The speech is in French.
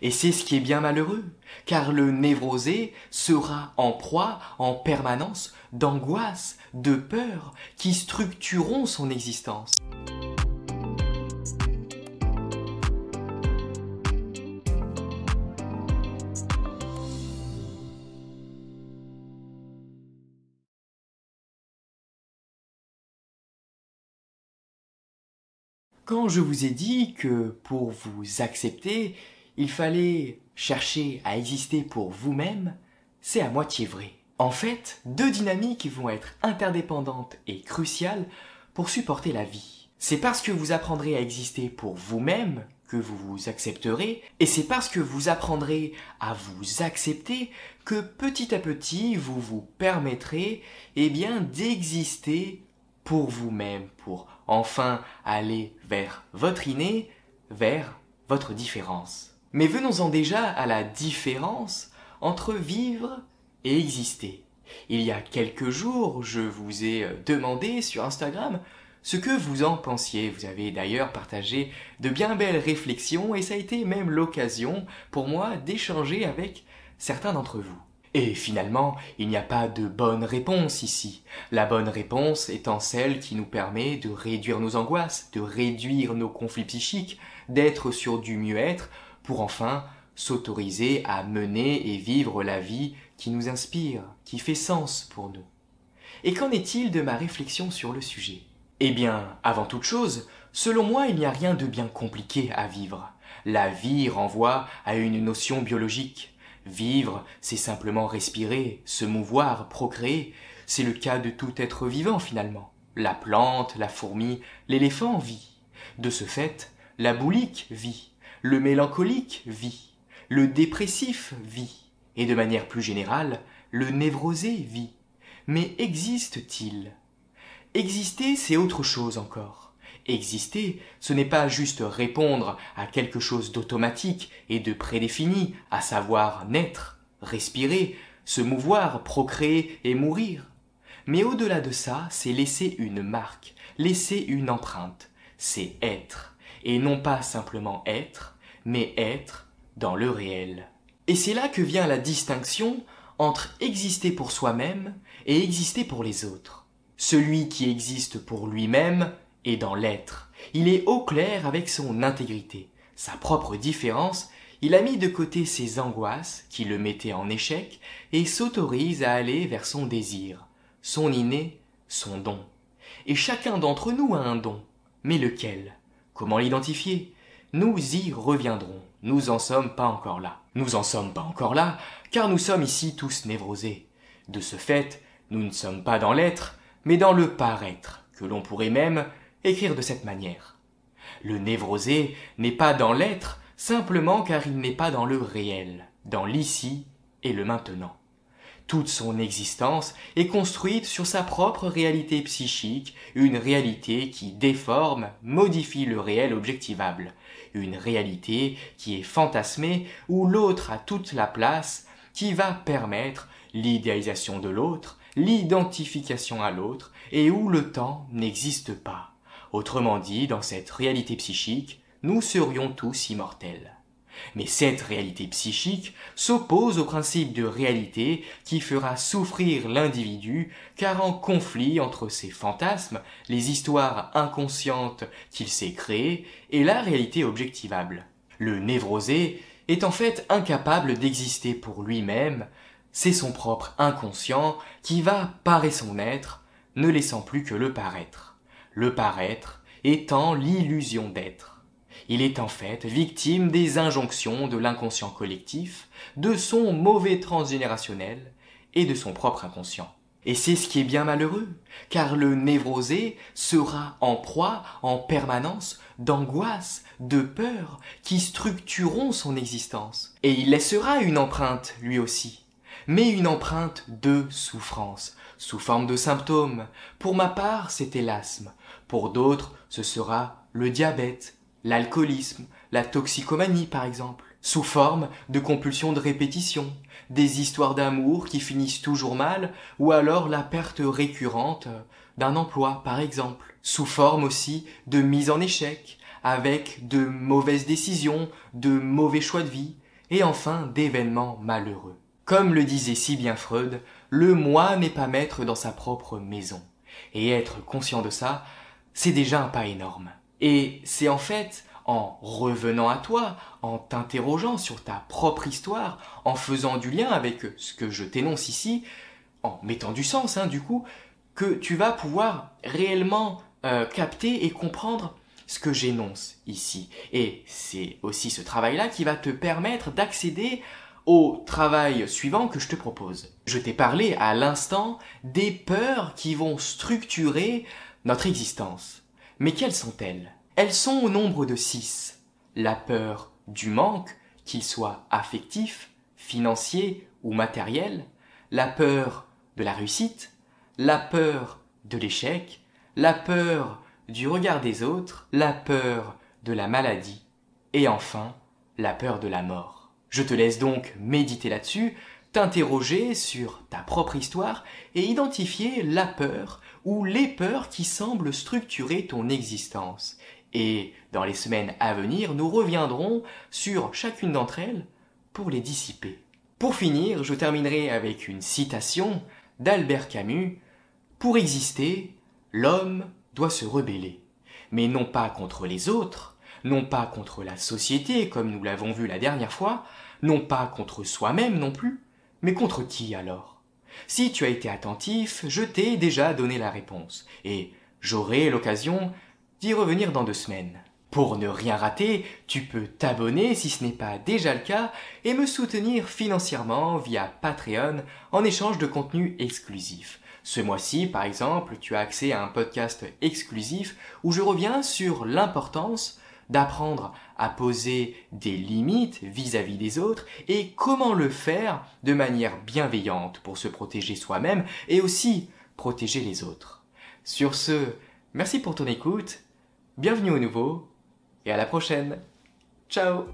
Et c'est ce qui est bien malheureux, car le névrosé sera en proie en permanence d'angoisses, de peurs qui structureront son existence. Quand je vous ai dit que pour vous accepter, il fallait chercher à exister pour vous-même, c'est à moitié vrai. En fait, deux dynamiques vont être interdépendantes et cruciales pour supporter la vie. C'est parce que vous apprendrez à exister pour vous-même que vous vous accepterez, et c'est parce que vous apprendrez à vous accepter que petit à petit vous vous permettrez d'exister pour vous-même, pour enfin aller vers votre inné, vers votre différence. Mais venons-en déjà à la différence entre vivre et exister. Il y a quelques jours, je vous ai demandé sur Instagram ce que vous en pensiez. Vous avez d'ailleurs partagé de bien belles réflexions et ça a été même l'occasion pour moi d'échanger avec certains d'entre vous. Et finalement, il n'y a pas de bonne réponse ici. La bonne réponse étant celle qui nous permet de réduire nos angoisses, de réduire nos conflits psychiques, d'être sur du mieux-être pour enfin s'autoriser à mener et vivre la vie qui nous inspire, qui fait sens pour nous. Et qu'en est-il de ma réflexion sur le sujet ? Eh bien, avant toute chose, selon moi, il n'y a rien de bien compliqué à vivre. La vie renvoie à une notion biologique. Vivre, c'est simplement respirer, se mouvoir, procréer. C'est le cas de tout être vivant finalement. La plante, la fourmi, l'éléphant vit. De ce fait, la boulique vit, le mélancolique vit, le dépressif vit, et de manière plus générale, le névrosé vit. Mais existe-t-il ? Exister, c'est autre chose encore. Exister, ce n'est pas juste répondre à quelque chose d'automatique et de prédéfini, à savoir naître, respirer, se mouvoir, procréer et mourir. Mais au-delà de ça, c'est laisser une marque, laisser une empreinte. C'est être, et non pas simplement être, mais être dans le réel. Et c'est là que vient la distinction entre exister pour soi-même et exister pour les autres. Celui qui existe pour lui-même est dans l'être. Il est au clair avec son intégrité, sa propre différence. Il a mis de côté ses angoisses qui le mettaient en échec et s'autorise à aller vers son désir, son inné, son don. Et chacun d'entre nous a un don. Mais lequel ? Comment l'identifier ? Nous y reviendrons. Nous en sommes pas encore là. Nous en sommes pas encore là, car nous sommes ici tous névrosés. De ce fait, nous ne sommes pas dans l'être, mais dans le paraître, que l'on pourrait même écrire de cette manière. Le névrosé n'est pas dans l'être simplement car il n'est pas dans le réel, dans l'ici et le maintenant. Toute son existence est construite sur sa propre réalité psychique, une réalité qui déforme, modifie le réel objectivable, une réalité qui est fantasmée où l'autre a toute la place, qui va permettre l'idéalisation de l'autre, l'identification à l'autre et où le temps n'existe pas. Autrement dit, dans cette réalité psychique, nous serions tous immortels. Mais cette réalité psychique s'oppose au principe de réalité qui fera souffrir l'individu car en conflit entre ses fantasmes, les histoires inconscientes qu'il s'est créées et la réalité objectivable. Le névrosé est en fait incapable d'exister pour lui-même, c'est son propre inconscient qui va parer son être, ne laissant plus que le paraître. Le paraître étant l'illusion d'être. Il est en fait victime des injonctions de l'inconscient collectif, de son mauvais transgénérationnel et de son propre inconscient. Et c'est ce qui est bien malheureux, car le névrosé sera en proie en permanence d'angoisses, de peurs qui structureront son existence. Et il laissera une empreinte, lui aussi, mais une empreinte de souffrance, sous forme de symptômes. Pour ma part, c'était l'asthme. Pour d'autres, ce sera le diabète, l'alcoolisme, la toxicomanie par exemple, sous forme de compulsions de répétition, des histoires d'amour qui finissent toujours mal, ou alors la perte récurrente d'un emploi par exemple, sous forme aussi de mise en échec, avec de mauvaises décisions, de mauvais choix de vie, et enfin d'événements malheureux. Comme le disait si bien Freud, le moi n'est pas maître dans sa propre maison. Et être conscient de ça, c'est déjà un pas énorme. Et c'est en fait en revenant à toi, en t'interrogeant sur ta propre histoire, en faisant du lien avec ce que je t'énonce ici, en mettant du sens du coup, que tu vas pouvoir réellement capter et comprendre ce que j'énonce ici. Et c'est aussi ce travail-là qui va te permettre d'accéder au travail suivant que je te propose. Je t'ai parlé à l'instant des peurs qui vont structurer notre existence. Mais quelles sont-elles? Elles sont au nombre de 6. La peur du manque, qu'il soit affectif, financier ou matériel, la peur de la réussite, la peur de l'échec, la peur du regard des autres, la peur de la maladie et enfin la peur de la mort. Je te laisse donc méditer là-dessus, t'interroger sur ta propre histoire et identifier la peur ou les peurs qui semblent structurer ton existence. Et dans les semaines à venir, nous reviendrons sur chacune d'entre elles pour les dissiper. Pour finir, je terminerai avec une citation d'Albert Camus. Pour exister, l'homme doit se rebeller, mais non pas contre les autres, non pas contre la société comme nous l'avons vu la dernière fois, non pas contre soi-même non plus, mais contre qui alors? Si tu as été attentif, je t'ai déjà donné la réponse, et j'aurai l'occasion d'y revenir dans 2 semaines. Pour ne rien rater, tu peux t'abonner si ce n'est pas déjà le cas et me soutenir financièrement via Patreon en échange de contenu exclusif. Ce mois-ci, par exemple, tu as accès à un podcast exclusif où je reviens sur l'importance d'apprendre à poser des limites vis-à-vis des autres et comment le faire de manière bienveillante pour se protéger soi-même et aussi protéger les autres. Sur ce, merci pour ton écoute, bienvenue au nouveau et à la prochaine. Ciao!